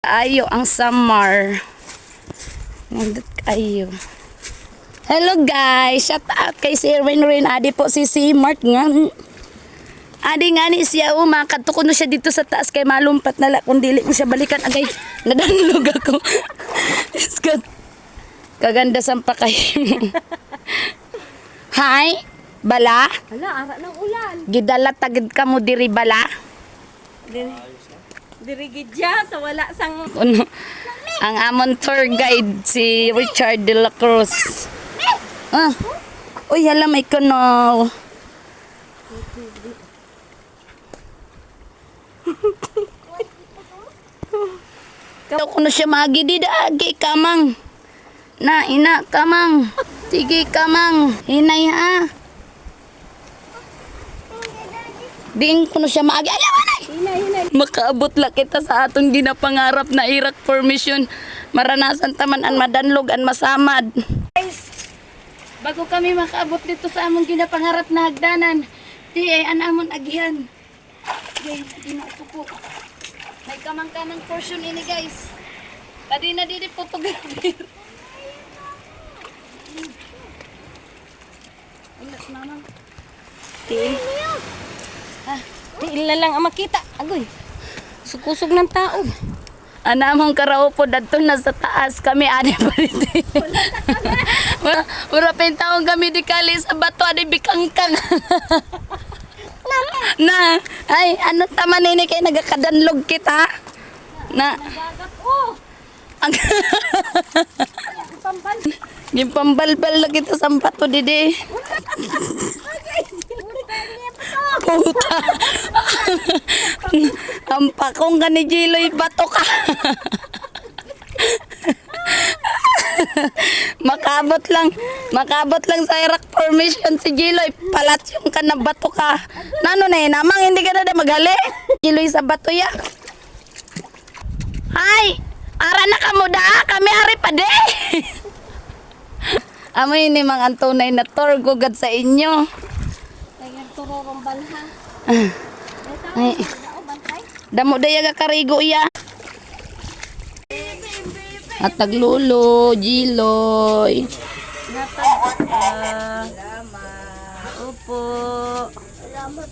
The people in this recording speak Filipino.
Ayo ang summer. Nandot kayo. Hello guys, shout out kay si Rin. Adi po si Mart nga. Adi nga ni siya umakadto ko no siya dito sa taas kay malumpat na la kung dili mo siya balikan agay nadanlog ako. Iskat. Kaganda sampa kayo. Hi, bala. Hala, ara ng ulan. Gidala tagid ka mo diri bala. Dirigidya sa wala sang Ano? Ang amon tour guide si Richard de la Cruz. Ah. Uy, hala may kuno. Kau kuno siya magidi dagi kamang. Na ina kamang. Sige kamang. Hinay ha. Ding kuno siya maagi. hinay. Makaabot la kita sa atong ginapangarap na Iraq formation. Maranasan taman ang madanlog ang masamad. Guys, bago kami makaabot dito sa among ginapangarap na hagdanan, di ay anamon agihan. Guys, di na ito po. May kamang-kamang portion ini guys. Tadi na didi photographer. Ilas naman. Di ila lang ang makita. Agoy. Sukusog ng tao. Anamong karaupo dadto na sa taas kami ani pa dito. Ura pintaong kami di kali sa bato ani bikangkang. Na, ay ano taman ini kay nagakadanlog kita. Na. Dagat oh. Ang Pambal. yung pambalbal na kita sa bato didi. Puta. Ang pakong ka ni Jiloy bato ka. Makabot lang sa Iraq formation si Jiloy. Palat yung ka na bato ka. Nano na namang hindi ka na magali. Jiloy sa bato ya. Hay! Ara na kamo da, kami ari pa de. Amoy ni mang antunay na tour gugad sa inyo. Kaya turorong balha. Ay. Damo daya ga karigo iya. At taglulo, Jiloy. Salamat. Opo. Salamat.